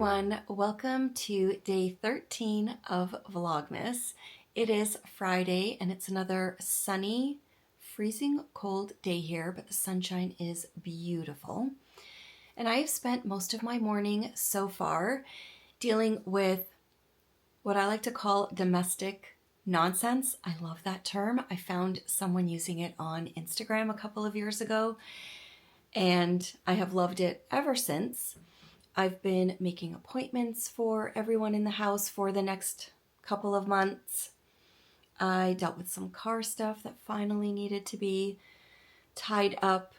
everyone, welcome to day 13 of Vlogmas. It is Friday and it's another sunny, freezing cold day here, but the sunshine is beautiful. And I have spent most of my morning so far dealing with what I like to call domestic nonsense. I love that term. I found someone using it on Instagram a couple of years ago and I have loved it ever since. I've been making appointments for everyone in the house for the next couple of months. I dealt with some car stuff that finally needed to be tied up.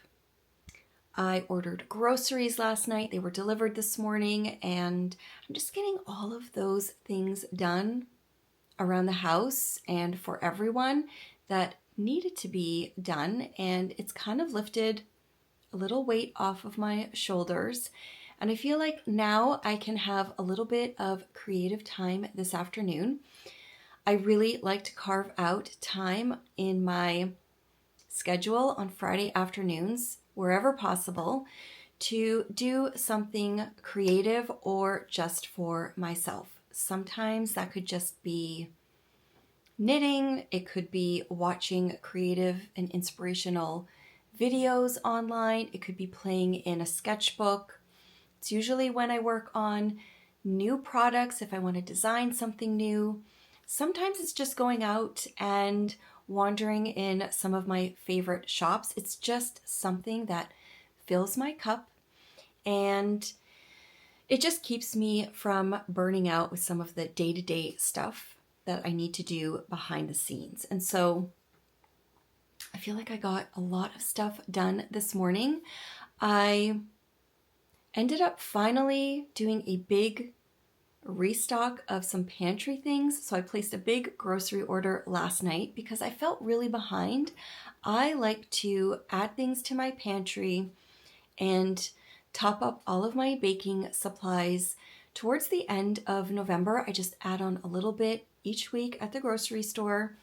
I ordered groceries last night. They were delivered this morning, and I'm just getting all of those things done around the house and for everyone that needed to be done. And it's kind of lifted a little weight off of my shoulders. And I feel like now I can have a little bit of creative time this afternoon. I really like to carve out time in my schedule on Friday afternoons, wherever possible, to do something creative or just for myself. Sometimes that could just be knitting. It could be watching creative and inspirational videos online. It could be playing in a sketchbook. It's usually when I work on new products, if I want to design something new. Sometimes it's just going out and wandering in some of my favorite shops. It's just something that fills my cup and it just keeps me from burning out with some of the day-to-day stuff that I need to do behind the scenes. And so I feel like I got a lot of stuff done this morning. I ended up finally doing a big restock of some pantry things. So I placed a big grocery order last night because I felt really behind. I like to add things to my pantry and top up all of my baking supplies towards the end of November. I just add on a little bit each week at the grocery store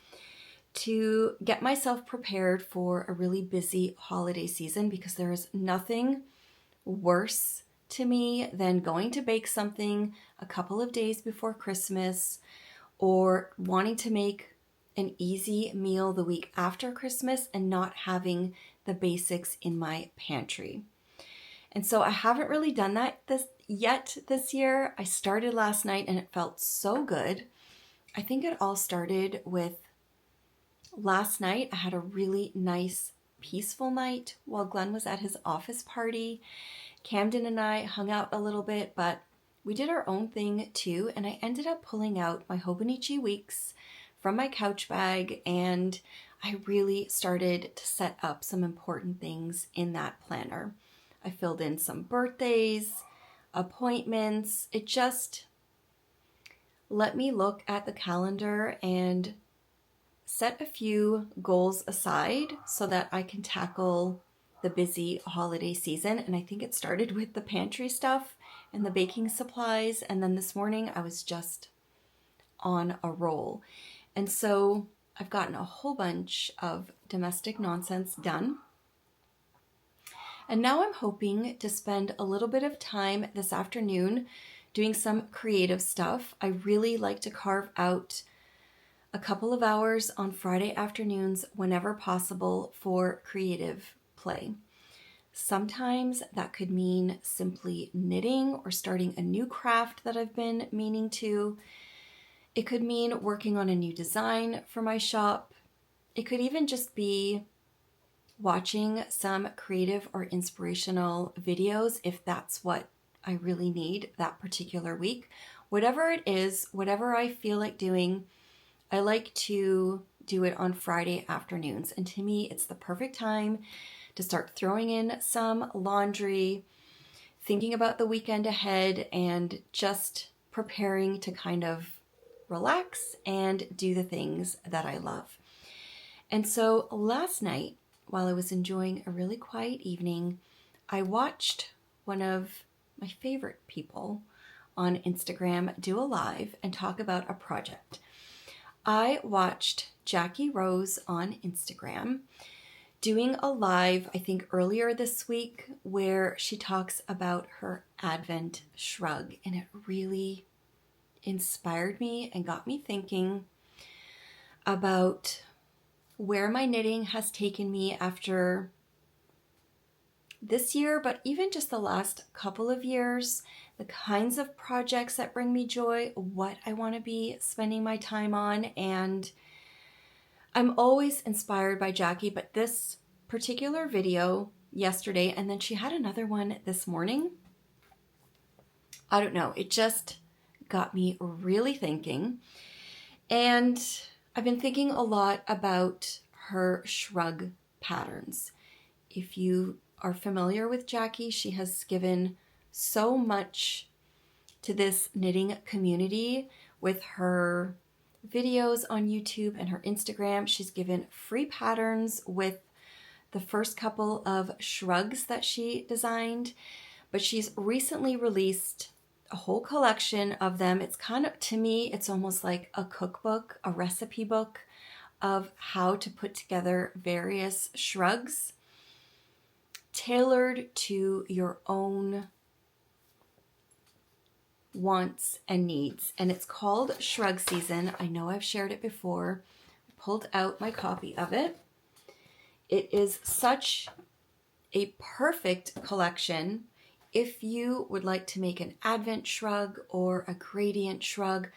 to get myself prepared for a really busy holiday season, because there is nothing worse to me than going to bake something a couple of days before Christmas or wanting to make an easy meal the week after Christmas and not having the basics in my pantry. And so I haven't really done that yet this year. I started last night and it felt so good. I think it all started with last night. I had a really nice, peaceful night while Glenn was at his office party. Camden and I hung out a little bit, but we did our own thing too, and I ended up pulling out my Hobonichi weeks from my couch bag, and I really started to set up some important things in that planner. I filled in some birthdays, appointments. It just let me look at the calendar and set a few goals aside so that I can tackle the busy holiday season. And I think it started with the pantry stuff and the baking supplies. And then this morning I was just on a roll. And so I've gotten a whole bunch of domestic nonsense done. And now I'm hoping to spend a little bit of time this afternoon doing some creative stuff. I really like to carve out a couple of hours on Friday afternoons whenever possible for creative play. Sometimes that could mean simply knitting or starting a new craft that I've been meaning to. It could mean working on a new design for my shop. It could even just be watching some creative or inspirational videos if that's what I really need that particular week. Whatever it is, whatever I feel like doing, I like to do it on Friday afternoons. And to me, it's the perfect time to start throwing in some laundry, thinking about the weekend ahead, and just preparing to kind of relax and do the things that I love. And so last night, while I was enjoying a really quiet evening, I watched one of my favorite people on Instagram do a live and talk about a project. I watched Jackie Rose on Instagram doing a live, I think earlier this week, where she talks about her Advent shrug, and it really inspired me and got me thinking about where my knitting has taken me after this year, but even just the last couple of years, the kinds of projects that bring me joy, what I want to be spending my time on. And I'm always inspired by Jackie, but this particular video yesterday, and then she had another one this morning, I don't know, it just got me really thinking. And I've been thinking a lot about her shrug patterns. If you are familiar with Jackie, she has given so much to this knitting community with her videos on YouTube and her Instagram. She's given free patterns with the first couple of shrugs that she designed, but she's recently released a whole collection of them. It's kind of, to me, it's almost like a cookbook, a recipe book of how to put together various shrugs tailored to your own wants and needs. And it's called Shrug Season. I know I've shared it before. I pulled out my copy of it. It is such a perfect collection if you would like to make an Advent shrug or a gradient shrug.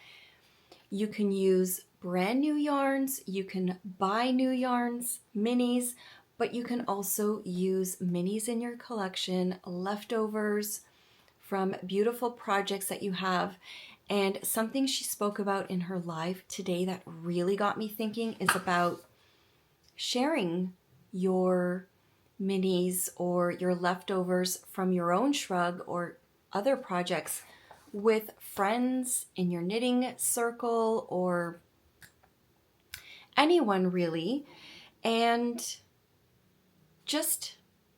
You can use brand new yarns, you can buy new yarns, minis, but you can also use minis in your collection, leftovers from beautiful projects that you have. And something she spoke about in her live today that really got me thinking is about sharing your minis or your leftovers from your own shrug or other projects with friends in your knitting circle or anyone really, and just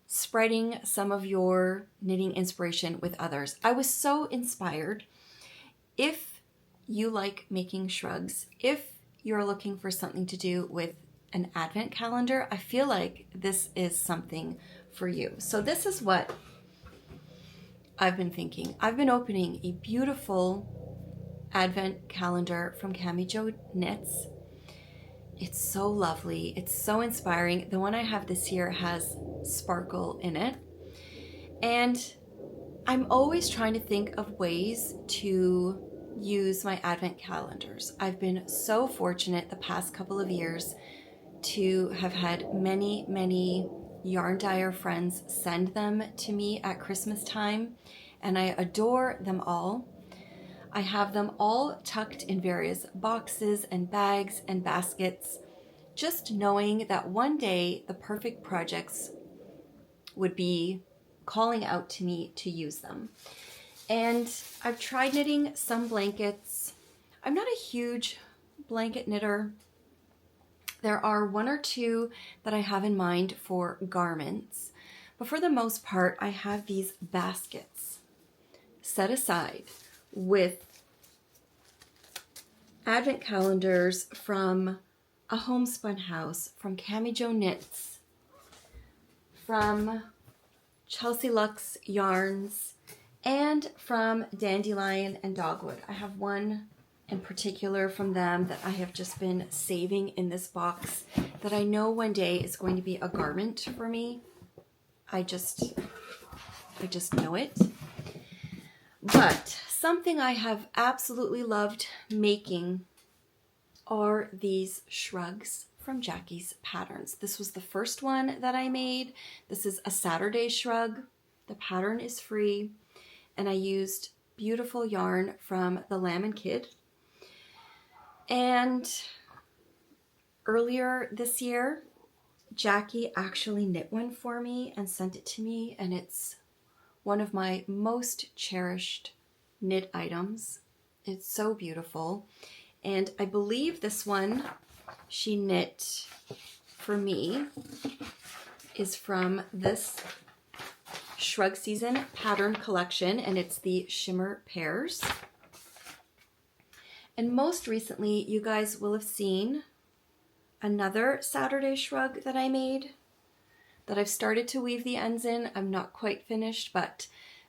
spreading some of your knitting inspiration with others. I was so inspired. If you like making shrugs, if you're looking for something to do with an Advent calendar, I feel like this is something for you. So this is what I've been thinking. I've been opening a beautiful Advent calendar from Camijo Knits. It's so lovely. It's so inspiring. The one I have this year has sparkle in it. And I'm always trying to think of ways to use my Advent calendars. I've been so fortunate the past couple of years to have had many yarn dyer friends send them to me at Christmas time, and I adore them all. I have them all tucked in various boxes and bags and baskets, just knowing that one day the perfect projects would be calling out to me to use them. And I've tried knitting some blankets. I'm not a huge blanket knitter. There are one or two that I have in mind for garments, but for the most part, I have these baskets set aside with Advent calendars from a homespun house, from Camijo Knits, from Chelsea Luxe Yarns, and from Dandelion and Dogwood. I have one in particular from them that I have just been saving in this box that I know one day is going to be a garment for me. I just know it. But something I have absolutely loved making are these shrugs from Jackie's patterns. This was the first one that I made. This is a Saturday shrug. The pattern is free, and I used beautiful yarn from the Lamb and Kid. And earlier this year, Jackie actually knit one for me and sent it to me, and it's one of my most cherished knit items. It's so beautiful. And I believe this one she knit for me is from this Shrug Season pattern collection, and it's the Shimmer Pairs. And most recently, you guys will have seen another Saturday shrug that I made that I've started to weave the ends in. I'm not quite finished, but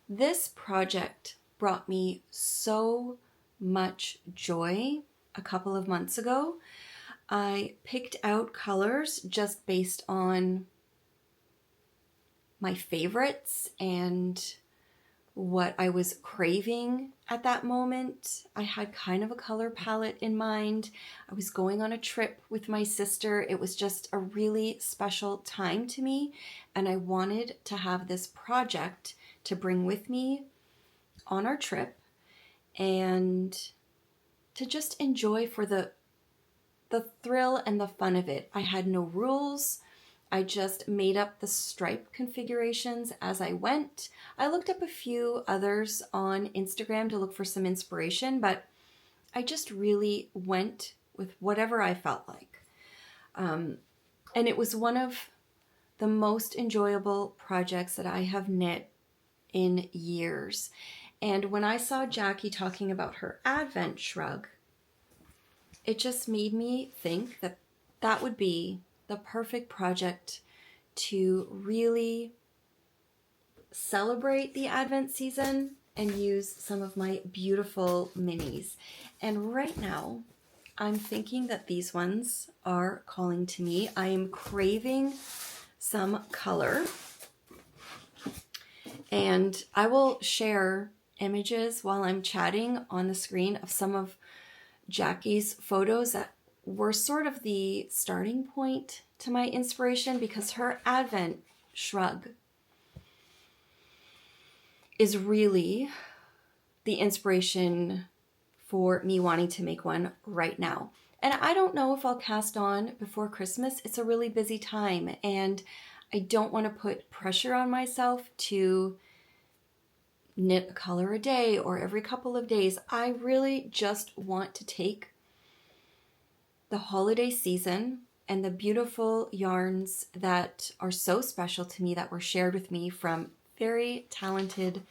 this project brought me so much joy a couple of months ago. I picked out colors just based on my favorites and what I was craving at that moment. I had kind of a color palette in mind. I was going on a trip with my sister. It was just a really special time to me, and I wanted to have this project to bring with me on our trip and to just enjoy for the thrill and the fun of it. I had no rules. I just made up the stripe configurations as I went. I looked up a few others on Instagram to look for some inspiration, but I just really went with whatever I felt like. And it was one of the most enjoyable projects that I have knit in years. And when I saw Jackie talking about her Advent shrug, it just made me think that that would be the perfect project to really celebrate the Advent season and use some of my beautiful minis. And right now, I'm thinking that these ones are calling to me. I am craving some color. And I will share images while I'm chatting on the screen of some of Jackie's photos that were sort of the starting point to my inspiration, because her Advent shrug is really the inspiration for me wanting to make one right now. And I don't know if I'll cast on before Christmas. It's a really busy time, and I don't want to put pressure on myself to knit a color a day or every couple of days. I really just want to take the holiday season and the beautiful yarns that are so special to me, that were shared with me from very talented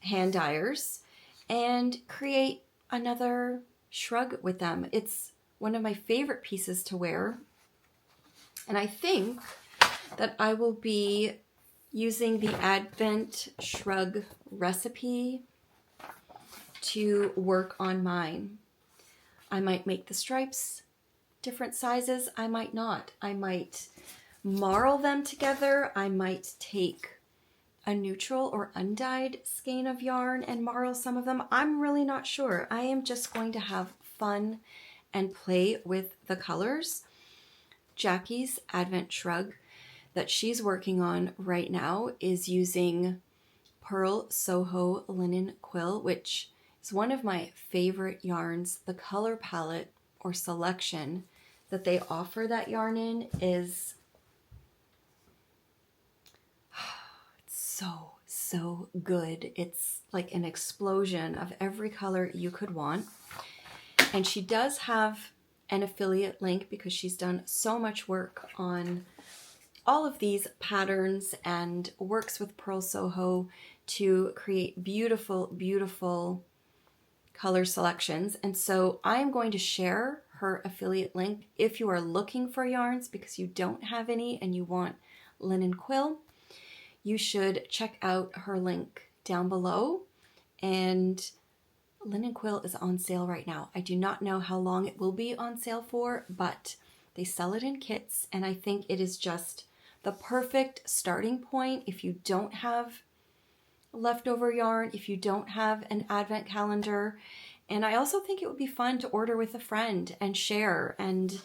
hand dyers, and create another shrug with them. It's one of my favorite pieces to wear, and I think that I will be using the Advent shrug recipe to work on mine. I might make the stripes different sizes. I might not. I might marl them together. I might take a neutral or undyed skein of yarn and marl some of them. I'm really not sure. I am just going to have fun and play with the colors. Jackie's Advent shrug that she's working on right now is using Pearl Soho linen quill, which is one of my favorite yarns. The color palette or selection that they offer that yarn in is so good. It's like an explosion of every color you could want. And she does have an affiliate link because she's done so much work on all of these patterns and works with Pearl Soho to create beautiful, beautiful color selections. And so I'm going to share her affiliate link if you are looking for yarns because you don't have any and you want linen quill. You should check out her link down below. And linen quill is on sale right now. I do not know how long it will be on sale for, but they sell it in kits, and I think it is just the perfect starting point if you don't have leftover yarn, if you don't have an advent calendar. And I also think it would be fun to order with a friend and share and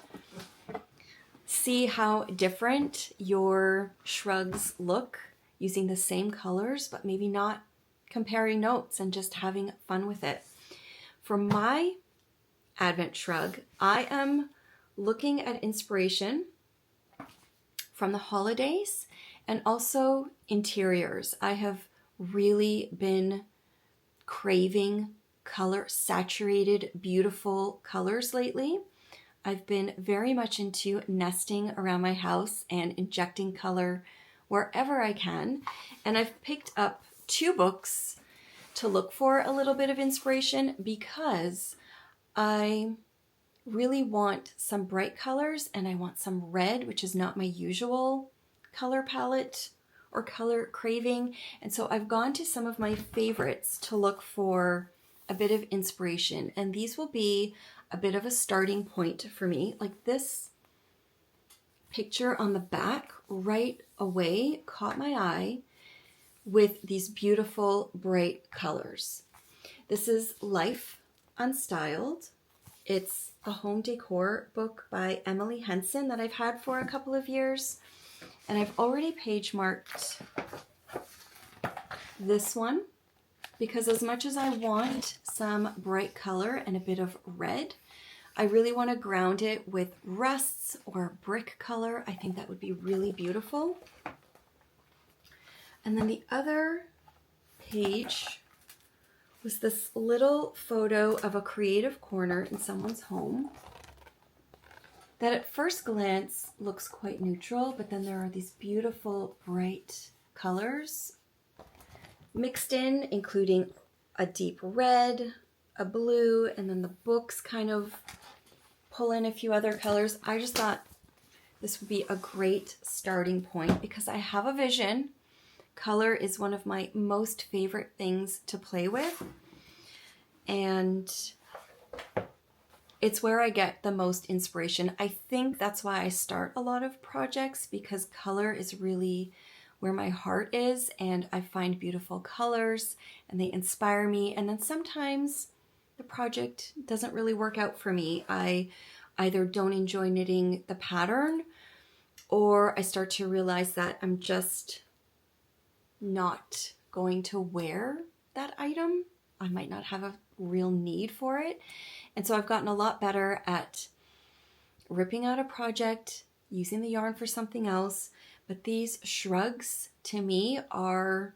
see how different your shrugs look using the same colors, but maybe not comparing notes and just having fun with it. For my Advent shrug, I am looking at inspiration from the holidays and also interiors. I have really been craving color, saturated, beautiful colors lately. I've been very much into nesting around my house and injecting color wherever I can. And I've picked up 2 books to look for a little bit of inspiration because I really want some bright colors and I want some red, which is not my usual color palette or color craving. And so I've gone to some of my favorites to look for a bit of inspiration. And these will be a bit of a starting point for me. Like this picture on the back right away caught my eye with these beautiful bright colors. This is Life Unstyled. It's a home decor book by Emily Henson that I've had for a couple of years. And I've already page marked this one because as much as I want some bright color and a bit of red, I really want to ground it with rusts or brick color. I think that would be really beautiful. And then the other page was this little photo of a creative corner in someone's home that at first glance looks quite neutral, but then there are these beautiful bright colors mixed in, including a deep red, a blue, and then the books kind of pull in a few other colors. I just thought this would be a great starting point because I have a vision. Color is one of my most favorite things to play with, and it's where I get the most inspiration. I think that's why I start a lot of projects, because color is really where my heart is, and I find beautiful colors and they inspire me. And then sometimes the project doesn't really work out for me. I either don't enjoy knitting the pattern, or I start to realize that I'm just not going to wear that item. I might not have a real need for it. And so I've gotten a lot better at ripping out a project, using the yarn for something else. But these shrugs to me are,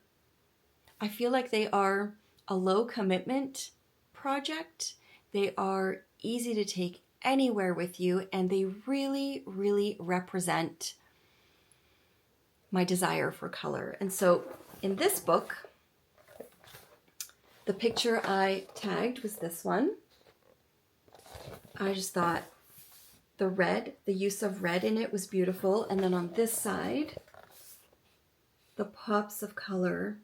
I feel like they are a low commitment project. They are easy to take anywhere with you, and they really, really represent my desire for color. And so in this book, the picture I tagged was this one. I just thought the red, the use of red in it was beautiful. And then on this side, the pops of color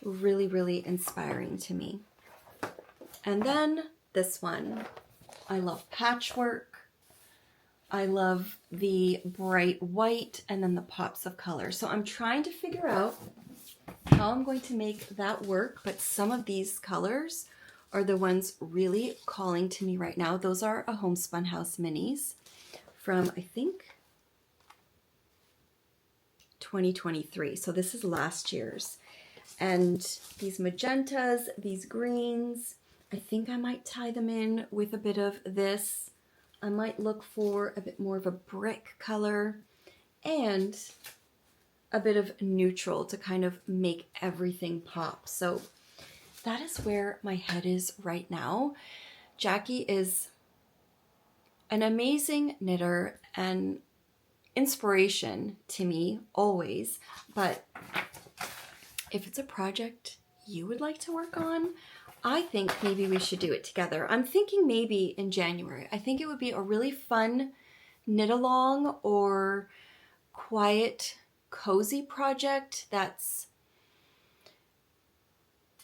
were really, really inspiring to me. And then this one, I love patchwork. I love the bright white and then the pops of color. So I'm trying to figure out how I'm going to make that work, but some of these colors are the ones really calling to me right now. Those are a Homespun House minis from, I think, 2023. So this is last year's. And these magentas, these greens, I think I might tie them in with a bit of this. I might look for a bit more of a brick color and a bit of neutral to kind of make everything pop. So that is where my head is right now. Jackie is an amazing knitter and inspiration to me always, but if it's a project you would like to work on, I think maybe we should do it together. I'm thinking maybe in January. I think it would be a really fun knit along or quiet, cozy project that's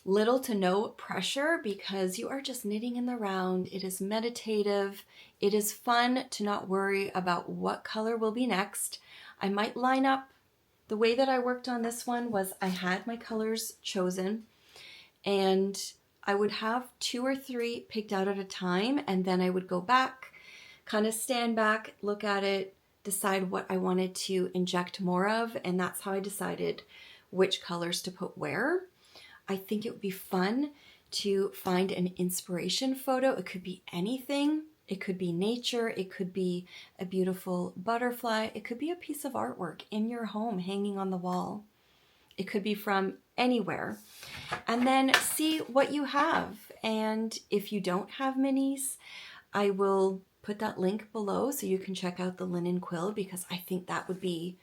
little to no pressure because you are just knitting in the round. It is meditative. It is fun to not worry about what color will be next. I might line up. The way that I worked on this one was I had my colors chosen and I would have 2 or 3 picked out at a time, and then I would go back, kind of stand back, look at it, decide what I wanted to inject more of, and that's how I decided which colors to put where. I think it would be fun to find an inspiration photo. It could be anything. It could be nature. It could be a beautiful butterfly. It could be a piece of artwork in your home hanging on the wall. It could be from anywhere. And then see what you have. And if you don't have minis, I will put that link below so you can check out the linen quill because I think that would be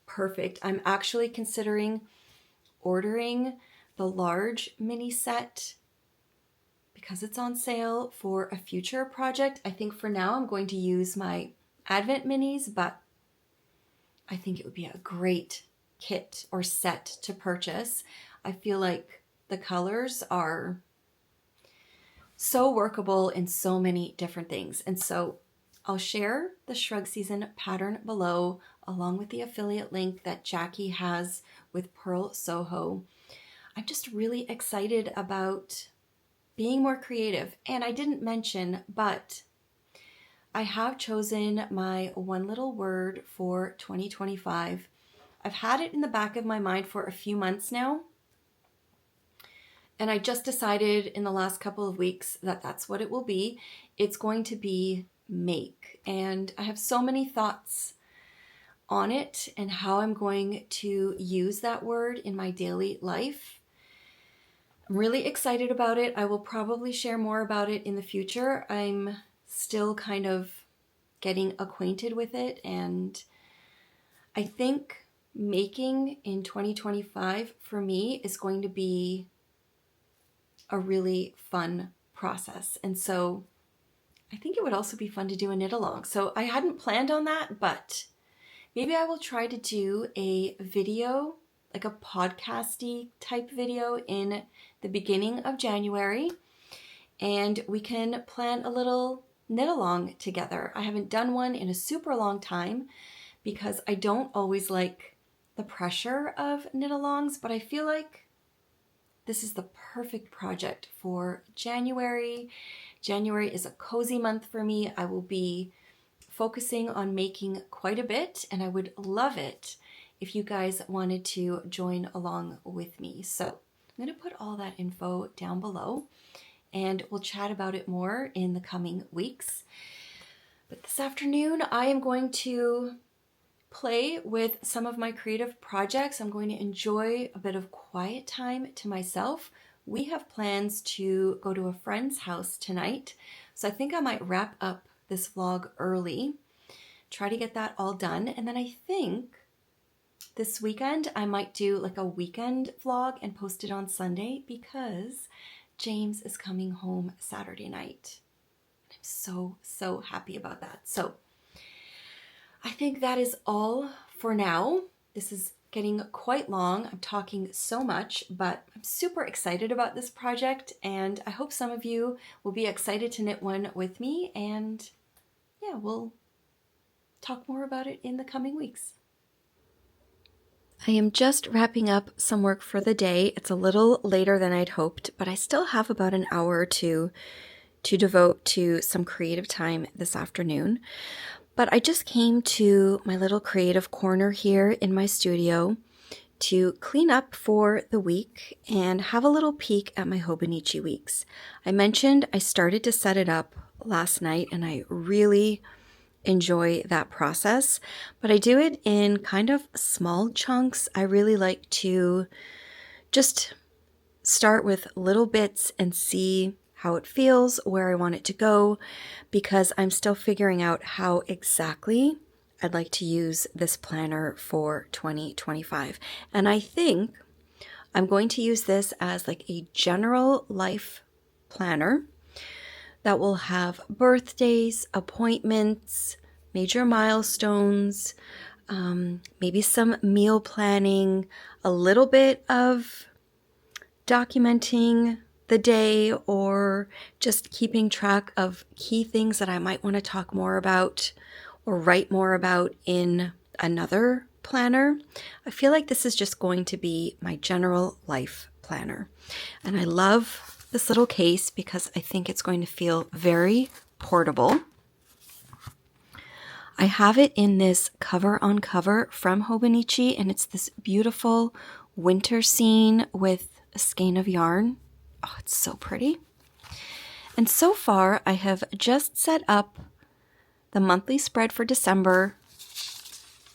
perfect. I'm actually considering ordering the large mini set because it's on sale for a future project. I think for now I'm going to use my Advent minis, but I think it would be a great kit or set to purchase. I feel like the colors are so workable in so many different things. And so I'll share the Shrug Season pattern below, along with the affiliate link that Jackie has with Pearl Soho. I'm just really excited about being more creative. And I didn't mention, but I have chosen my one little word for 2025. I've had it in the back of my mind for a few months now. And I just decided in the last couple of weeks that that's what it will be. It's going to be make. And I have so many thoughts on it and how I'm going to use that word in my daily life. I'm really excited about it. I will probably share more about it in the future. I'm still kind of getting acquainted with it, and I think making in 2025 for me is going to be a really fun process. And so I think it would also be fun to do a knit along. So I hadn't planned on that, but maybe I will try to do a video, like a podcasty type video in the beginning of January, and we can plan a little knit along together. I haven't done one in a super long time because I don't always like the pressure of knit alongs, but I feel like this is the perfect project for January. January is a cozy month for me. I will be focusing on making quite a bit, and I would love it if you guys wanted to join along with me. So I'm going to put all that info down below, and we'll chat about it more in the coming weeks. But this afternoon, I am going to play with some of my creative projects. I'm going to enjoy a bit of quiet time to myself. We have plans to go to a friend's house tonight, so I think I might wrap up this vlog early, try to get that all done, and then I think this weekend I might do like a weekend vlog and post it on Sunday because James is coming home Saturday night. I'm so happy about that. So I think that is all for now. This is getting quite long. I'm talking so much, but I'm super excited about this project, and I hope some of you will be excited to knit one with me, and yeah, we'll talk more about it in the coming weeks. I am just wrapping up some work for the day. It's a little later than I'd hoped, but I still have about an hour or two to devote to some creative time this afternoon. But I just came to my little creative corner here in my studio to clean up for the week and have a little peek at my Hobonichi weeks. I mentioned I started to set it up last night, and I really enjoy that process, but I do it in kind of small chunks. I really like to just start with little bits and see how it feels, where I want it to go, because I'm still figuring out how exactly I'd like to use this planner for 2025. And I think I'm going to use this as like a general life planner that will have birthdays, appointments, major milestones, maybe some meal planning, a little bit of documenting the day, or just keeping track of key things that I might want to talk more about or write more about in another planner. I feel like this is just going to be my general life planner. And I love this little case because I think it's going to feel very portable. I have it in this cover on cover from Hobonichi, and it's this beautiful winter scene with a skein of yarn. Oh, it's so pretty. And so far, I have just set up the monthly spread for December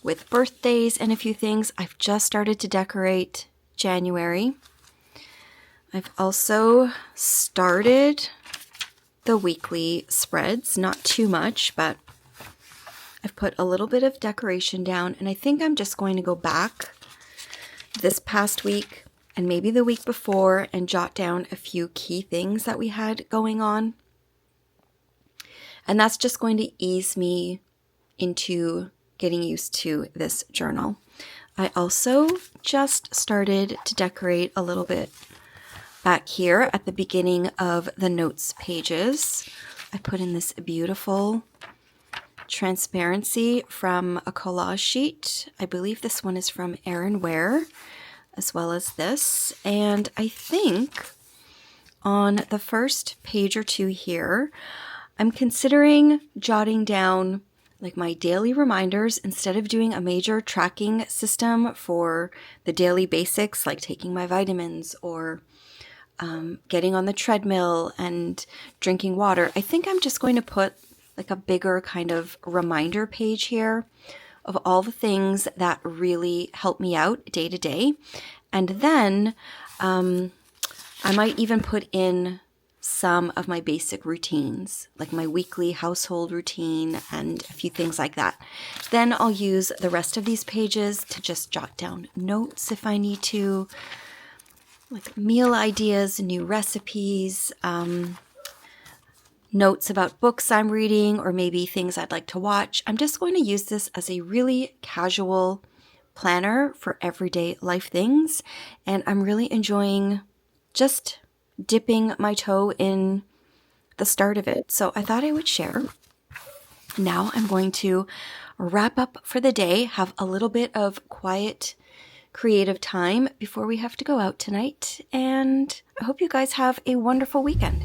with birthdays and a few things. I've just started to decorate January. I've also started the weekly spreads, not too much, but I've put a little bit of decoration down, and I think I'm just going to go back this past week and maybe the week before and jot down a few key things that we had going on. And that's just going to ease me into getting used to this journal. I also just started to decorate a little bit back here at the beginning of the notes pages. I put in this beautiful transparency from a collage sheet. I believe this one is from Erin Ware, as well as this. And I think on the first page or two here, I'm considering jotting down like my daily reminders instead of doing a major tracking system for the daily basics, like taking my vitamins or getting on the treadmill and drinking water. I think I'm just going to put like a bigger kind of reminder page here of all the things that really help me out day to day. And then I might even put in some of my basic routines, like my weekly household routine and a few things like that. Then I'll use the rest of these pages to just jot down notes if I need to, like meal ideas, new recipes, notes about books I'm reading, or maybe things I'd like to watch. I'm just going to use this as a really casual planner for everyday life things, and I'm really enjoying just dipping my toe in the start of it. So I thought I would share. Now I'm going to wrap up for the day, have a little bit of quiet creative time before we have to go out tonight, and I hope you guys have a wonderful weekend.